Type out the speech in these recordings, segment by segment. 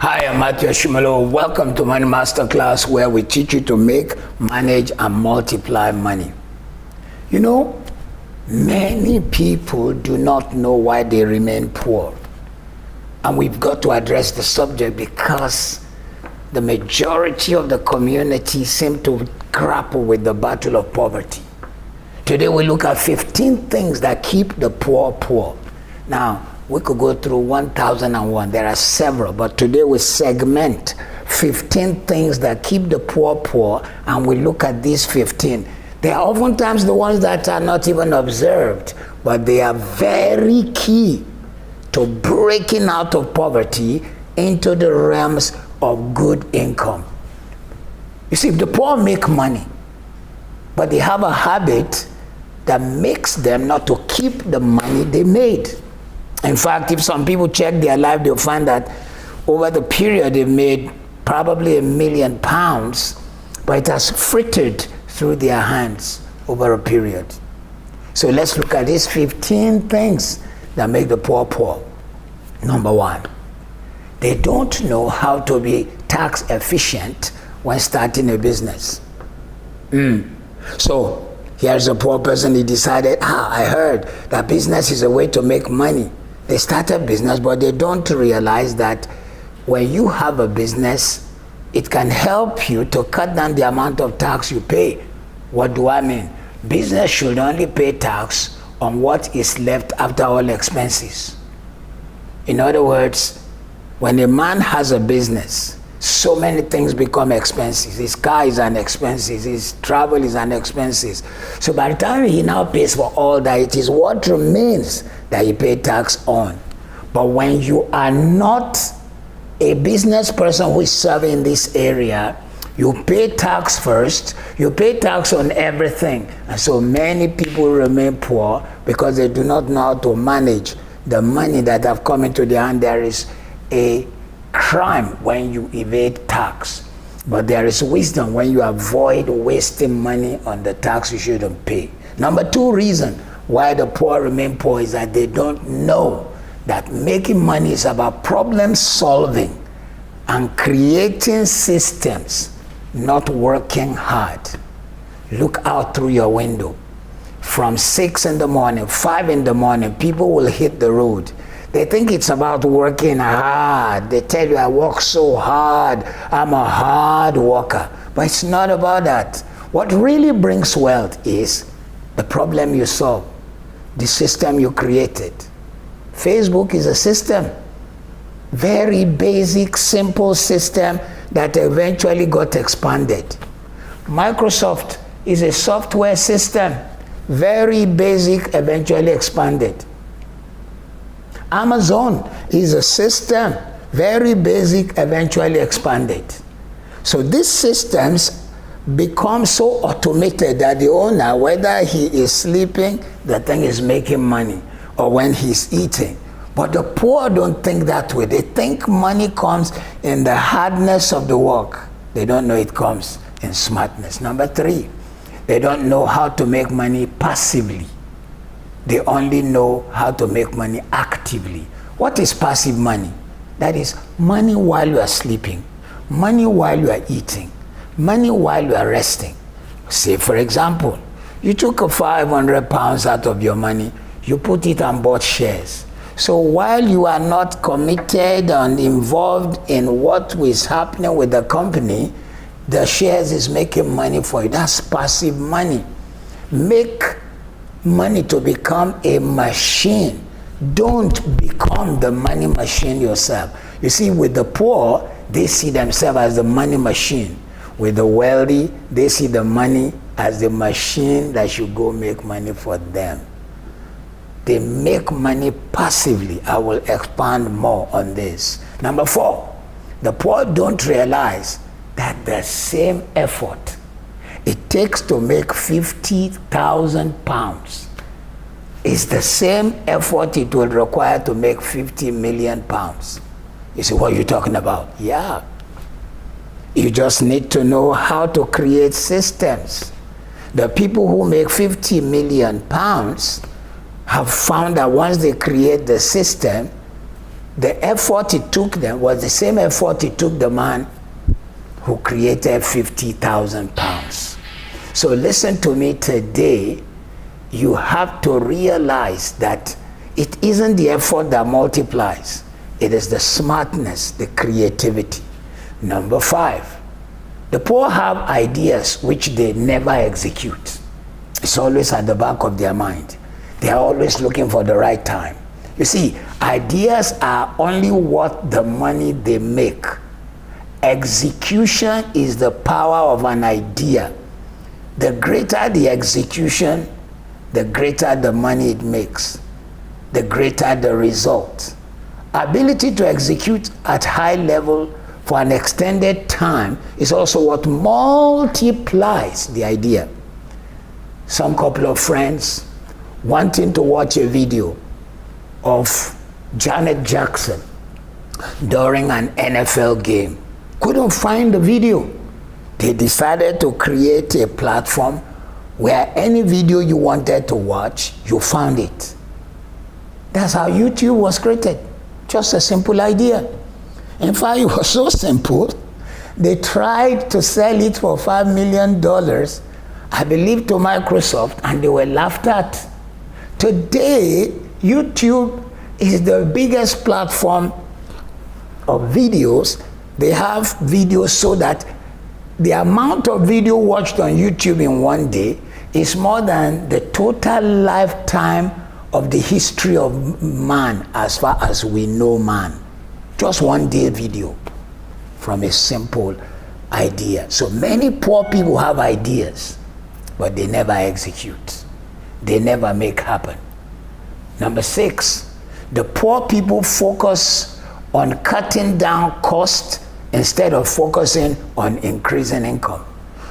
Hi, I'm Matthew Ashimolowo. Welcome to Money Masterclass, where we teach you to make, manage, and multiply money. You know, many people do not know why they remain poor. And we've got to address the subject because the majority of the community seem to grapple with the battle of poverty. Today we look at 15 things that keep the poor poor. Now, we could go through 1001. There are several, but today we segment 15 things that keep the poor poor, and we look at these 15. They are oftentimes the ones that are not even observed, but they are very key to breaking out of poverty into the realms of good income. You see, the poor make money, but they have a habit that makes them not to keep the money they made. In fact, if some people check their life, they'll find that over the period they've made probably £1 million, but it has frittered through their hands over a period. So let's look at these 15 things that make the poor poor. Number one, they don't know how to be tax efficient when starting a business. So here's a poor person. He decided, I heard that business is a way to make money. They start a business, but they don't realize that when you have a business, it can help you to cut down the amount of tax you pay. What do I mean? Business should only pay tax on what is left after all expenses. In other words, when a man has a business, so many things become expenses. His car is an expense, his travel is an expense. So by the time he now pays for all that, it is what remains that he pays tax on. But when you are not a business person who is serving in this area, you pay tax first, you pay tax on everything. And so many people remain poor because they do not know how to manage the money that have come into their hand. There is a crime when you evade tax, but there is wisdom when you avoid wasting money on the tax you shouldn't pay. Number two reason why the poor remain poor is that they don't know that making money is about problem solving and creating systems, not working hard. Look out through your window. From 6 in the morning, 5 in the morning, people will hit the road. They think it's about working hard. They tell you, I work so hard. I'm a hard worker. But it's not about that. What really brings wealth is the problem you solve, the system you created. Facebook is a system. Very basic, simple system that eventually got expanded. Microsoft is a software system. Very basic, eventually expanded. Amazon is a system, very basic, eventually expanded. So these systems become so automated that the owner, whether he is sleeping, the thing is making money, or when he's eating. But the poor don't think that way. They think money comes in the hardness of the work. They don't know it comes in smartness. Number three, they don't know how to make money passively. They only know how to make money actively. What is passive money? That is money while you are sleeping, money while you are eating, money while you are resting. Say, for example, you took a £500 out of your money, you put it and bought shares. So while you are not committed and involved in what is happening with the company, the shares is making money for you. That's passive money. Make money to become a machine. Don't become the money machine yourself. You see, with the poor, they see themselves as the money machine. With the wealthy, they see the money as the machine that should go make money for them. They make money passively. I will expand more on this. Number four, the poor don't realize that the same effort it takes to make £50,000 is the same effort it will require to make £50 million. You see, what are you talking about? Yeah. You just need to know how to create systems. The people who make £50 million have found that once they create the system, the effort it took them was the same effort it took the man who created 50,000 pounds. So listen to me today. You have to realize that it isn't the effort that multiplies. It is the smartness, the creativity. Number 5, the poor have ideas which they never execute. It's always at the back of their mind. They are always looking for the right time. You see, ideas are only worth the money they make. Execution is the power of an idea. The greater the execution, the greater the money it makes, the greater the result. Ability to execute at high level for an extended time is also what multiplies the idea. Some couple of friends wanting to watch a video of Janet Jackson during an NFL game couldn't find the video. They decided to create a platform where any video you wanted to watch, you found it. That's how YouTube was created. Just a simple idea. In fact, it was so simple, they tried to sell it for $5 million, I believe, to Microsoft, and they were laughed at. Today, YouTube is the biggest platform of videos. They have videos so that the amount of video watched on YouTube in one day is more than the total lifetime of the history of man as far as we know man. Just one day video from a simple idea. So many poor people have ideas, but they never execute. They never make happen. Number 6, the poor people focus on cutting down costs instead of focusing on increasing income.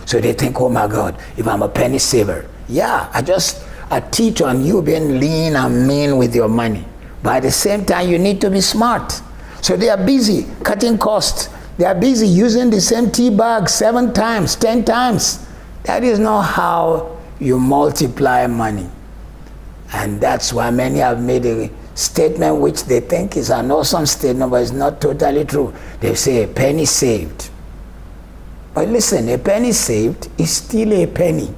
So they think, oh my God, if I'm a penny saver, yeah, I teach on you being lean and mean with your money. But at the same time, you need to be smart. So they are busy cutting costs. They are busy using the same tea bag 7 times, 10 times. That is not how you multiply money. And that's why many have made a statement which they think is an awesome statement, but it's not totally true. They say a penny saved. But listen, a penny saved is still a penny.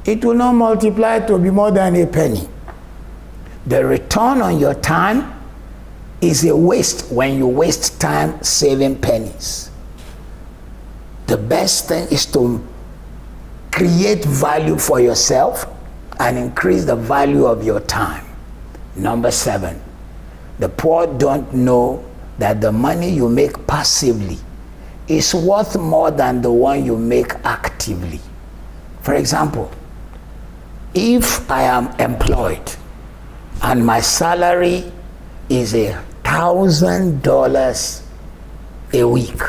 It will not multiply to be more than a penny. The return on your time is a waste when you waste time saving pennies. The best thing is to create value for yourself and increase the value of your time. Number 7, the poor don't know that the money you make passively is worth more than the one you make actively. For example, if I am employed and my salary is $1,000 a week,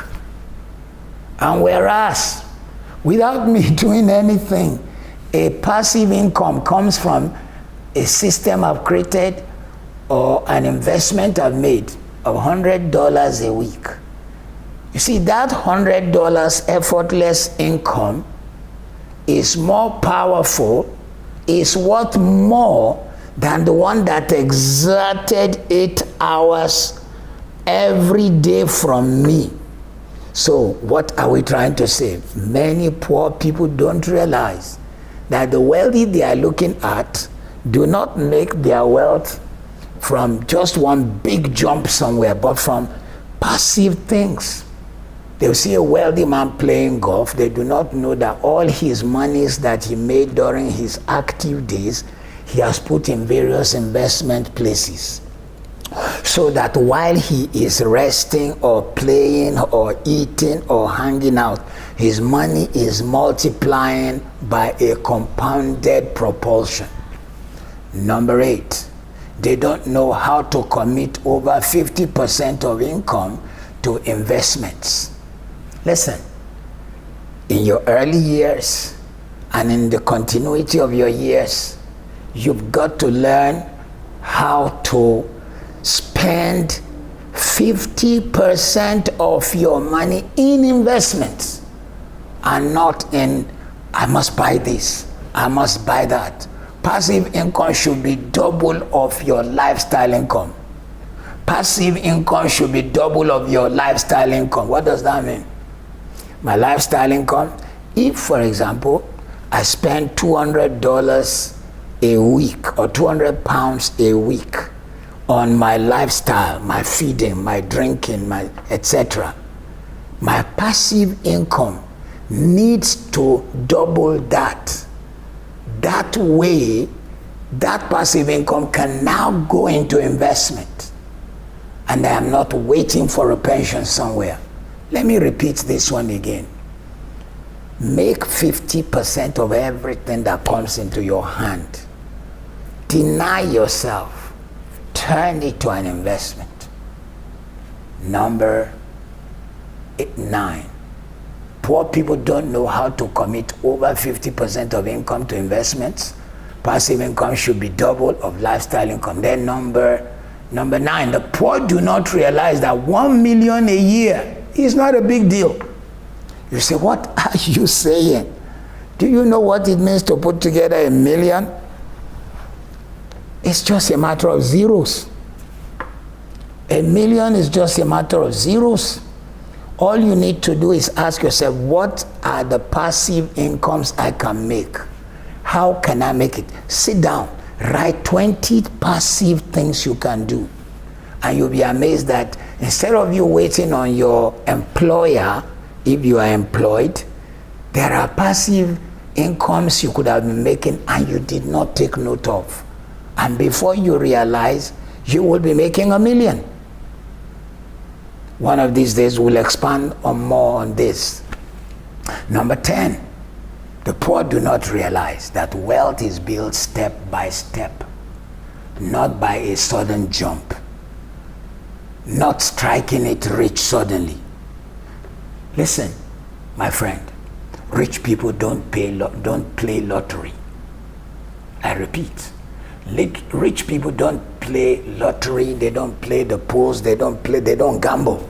and whereas without me doing anything, a passive income comes from a system I've created or an investment I've made of $100 a week. You see, that $100 effortless income is more powerful, is worth more than the one that exerted 8 hours every day from me. So what are we trying to say? Many poor people don't realize that the wealthy they are looking at do not make their wealth from just one big jump somewhere, but from passive things. They'll see a wealthy man playing golf. They do not know that all his monies that he made during his active days, he has put in various investment places. So that while he is resting or playing or eating or hanging out, his money is multiplying by a compounded propulsion. Number 8, they don't know how to commit over 50% of income to investments. Listen, in your early years and in the continuity of your years, you've got to learn how to spend 50% of your money in investments and not in, I must buy this, I must buy that. Passive income should be double of your lifestyle income. passive income should be double of your lifestyle income. What does that mean? My lifestyle income, if, for example, I spend $200 a week or 200 pounds a week on my lifestyle, my feeding, my drinking, my etc., my passive income needs to double that. That way, that passive income can now go into investment. And I am not waiting for a pension somewhere. Let me repeat this one again. Make 50% of everything that comes into your hand. Deny yourself. Turn it to an investment. Number 9. Poor people don't know how to commit over 50% of income to investments. Passive income should be double of lifestyle income. Then number 9, the poor do not realize that 1 million a year is not a big deal. You say, what are you saying? Do you know what it means to put together $1 million? It's just a matter of zeros. $1 million is just a matter of zeros. All you need to do is ask yourself, what are the passive incomes I can make? How can I make it? Sit down, write 20 passive things you can do. And you'll be amazed that instead of you waiting on your employer, if you are employed, there are passive incomes you could have been making and you did not take note of. And before you realize, you will be making $1 million. One of these days we'll expand on more on this. Number 10, the poor do not realize that wealth is built step by step, not by a sudden jump, not striking it rich suddenly. Listen, my friend, rich people don't play lottery. I repeat, rich people don't play lottery, they don't play the pools, they don't gamble.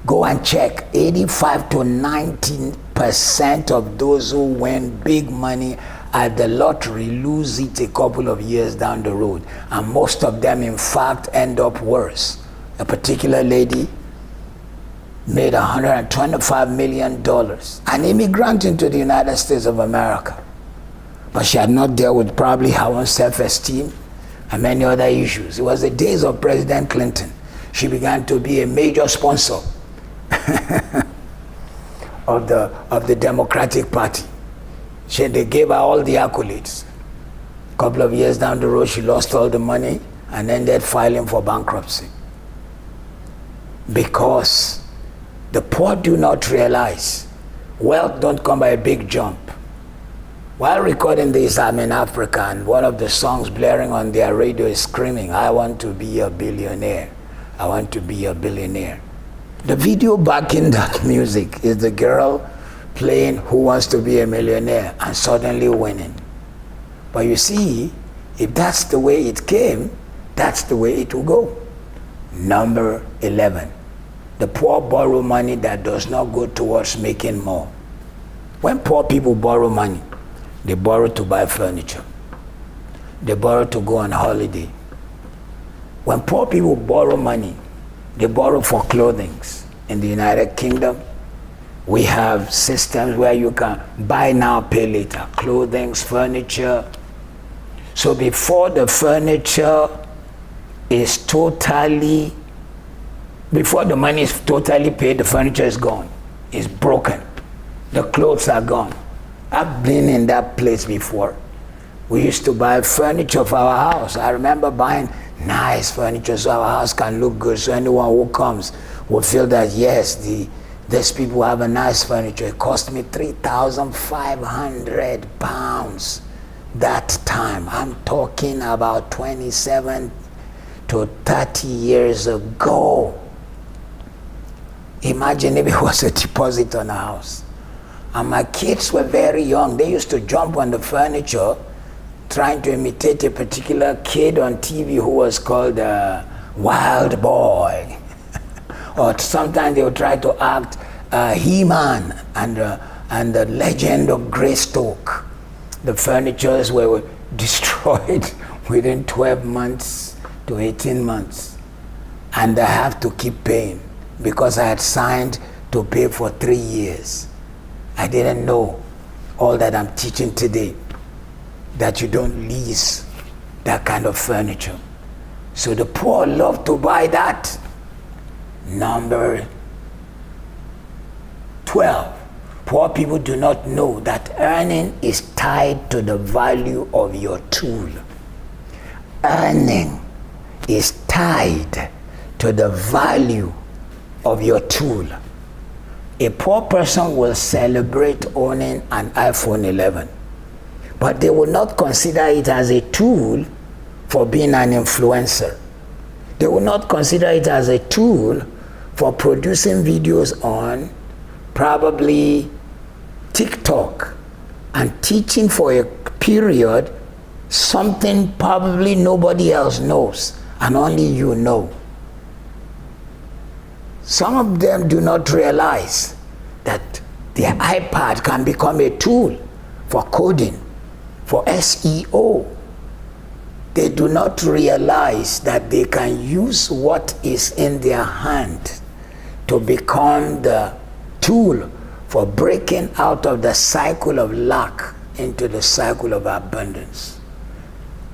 Go and check, 85 to 90% of those who win big money at the lottery lose it a couple of years down the road. And most of them, in fact, end up worse. A particular lady made $125 million, an immigrant into the United States of America. But she had not dealt with probably her own self-esteem and many other issues. It was the days of President Clinton. She began to be a major sponsor of the Democratic Party. They gave her all the accolades. A couple of years down the road, she lost all the money and ended filing for bankruptcy. Because the poor do not realize wealth don't come by a big jump. While recording this, I'm in Africa, and one of the songs blaring on their radio is screaming, I want to be a billionaire. I want to be a billionaire. The video backing that music is the girl playing Who Wants to Be a Millionaire and suddenly winning. But you see, if that's the way it came, that's the way it will go. Number 11, the poor borrow money that does not go towards making more. When poor people borrow money, they borrow to buy furniture. They borrow to go on holiday. When poor people borrow money, they borrow for clothing. In the United Kingdom, we have systems where you can buy now, pay later. Clothing, furniture. So before the furniture is totally, before the money is totally paid, the furniture is gone. It's broken. The clothes are gone. I've been in that place before. We used to buy furniture for our house. I remember buying nice furniture so our house can look good, so anyone who comes will feel that yes, these people have a nice furniture. It cost me £3,500 that time. I'm talking about 27 to 30 years ago. Imagine if it was a deposit on a house. And my kids were very young. They used to jump on the furniture trying to imitate a particular kid on TV who was called Wild Boy. Or sometimes they would try to act He-Man and the Legend of Greystoke. The furnitures were destroyed within 12 months to 18 months. and I have to keep paying because I had signed to pay for 3 years. I didn't know all that I'm teaching today, that you don't lease that kind of furniture. So the poor love to buy that. Number 12. Poor people do not know that earning is tied to the value of your tool. Earning is tied to the value of your tool. A poor person will celebrate owning an iPhone 11, but they will not consider it as a tool for being an influencer. They will not consider it as a tool for producing videos on probably TikTok and teaching for a period something probably nobody else knows and only you know. Some of them do not realize that their iPad can become a tool for coding, for SEO. They do not realize that they can use what is in their hand to become the tool for breaking out of the cycle of lack into the cycle of abundance.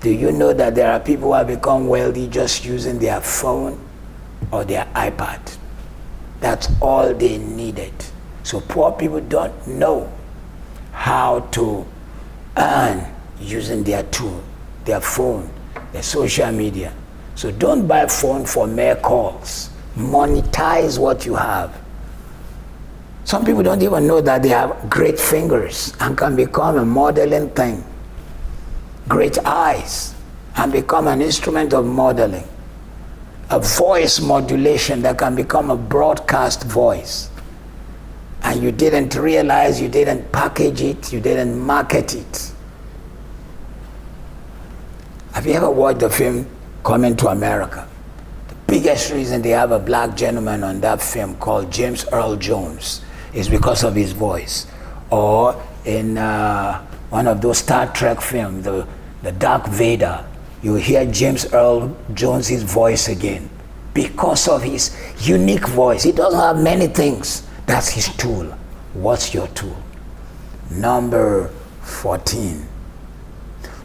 Do you know that there are people who have become wealthy just using their phone or their iPad? That's all they needed. So poor people don't know how to earn using their tool, their phone, their social media. So don't buy a phone for mere calls. Monetize what you have. Some people don't even know that they have great fingers and can become a modeling thing. Great eyes and become an instrument of modeling. A voice modulation that can become a broadcast voice. And you didn't realize, you didn't package it, you didn't market it. Have you ever watched the film Coming to America? The biggest reason they have a black gentleman on that film called James Earl Jones is because of his voice. Or in one of those Star Trek films, the Dark Vader, you hear James Earl Jones' voice again because of his unique voice. He doesn't have many things. That's his tool. What's your tool? Number 14.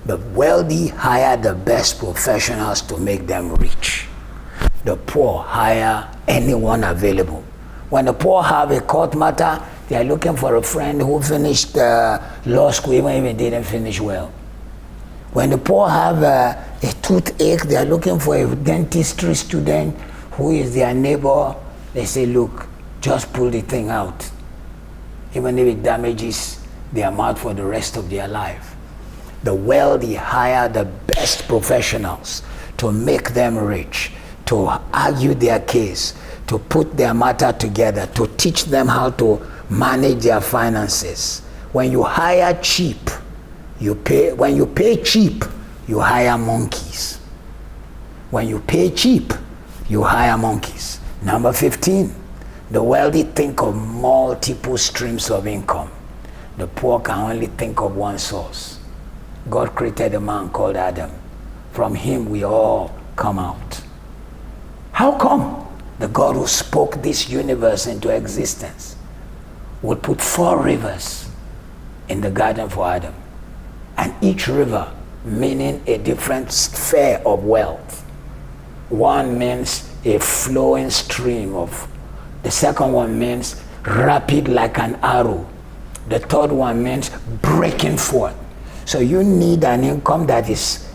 The wealthy hire the best professionals to make them rich. The poor hire anyone available. When the poor have a court matter, they are looking for a friend who finished law school even if he didn't finish well. When the poor have a toothache, they are looking for a dentistry student who is their neighbor. They say, look, just pull the thing out, even if it damages their mouth for the rest of their life. The wealthy hire the best professionals to make them rich, to argue their case, to put their matter together, to teach them how to manage their finances. When you hire cheap, you pay. When you pay cheap, you hire monkeys. When you pay cheap, you hire monkeys. Number 15, the wealthy think of multiple streams of income. The poor can only think of one source. God created a man called Adam. From him we all come out. How come the God who spoke this universe into existence would put 4 rivers in the garden for Adam? And each river meaning a different sphere of wealth. One means a flowing stream of, the second one means rapid like an arrow. The third one means breaking forth. So you need an income that is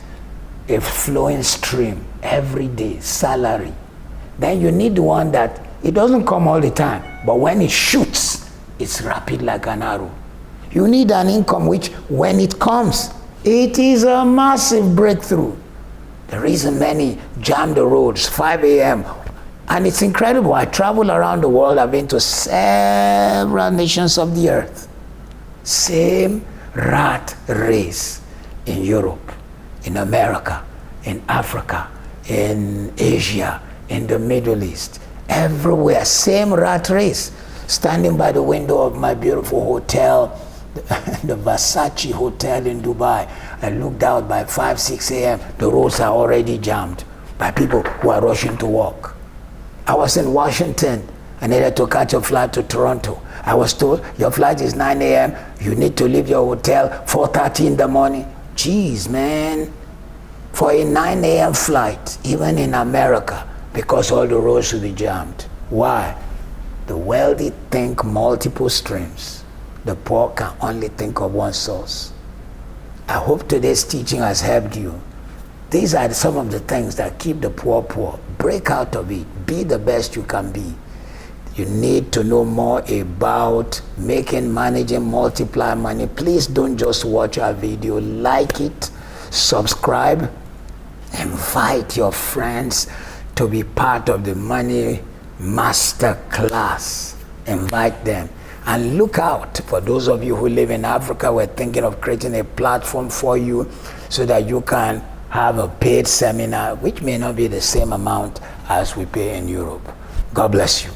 a flowing stream every day, salary. Then you need the one that it doesn't come all the time, but when it shoots, it's rapid like an arrow. You need an income which, when it comes, it is a massive breakthrough. The reason many jam the roads 5 a.m. And it's incredible. I travel around the world. I've been to several nations of the earth. Same rat race in Europe, in America, in Africa, in Asia, in the Middle East. Everywhere, same rat race. Standing by the window of my beautiful hotel, the Versace Hotel in Dubai, I looked out by 5, 6 a.m. The roads are already jammed by people who are rushing to work. I was in Washington. I needed to catch a flight to Toronto. I was told, your flight is 9 a.m. You need to leave your hotel 4:30 in the morning. Jeez, man. For a 9 a.m. flight, even in America, because all the roads should be jammed. Why? The wealthy think multiple streams. The poor can only think of one source. I hope today's teaching has helped you. These are some of the things that keep the poor poor. Break out of it. Be the best you can be. You need to know more about making, managing, multiply money. Please don't just watch our video. Like it, subscribe, invite your friends to be part of the Money Master Class. Invite them. And look out for those of you who live in Africa. We're thinking of creating a platform for you so that you can have a paid seminar, which may not be the same amount as we pay in Europe. God bless you.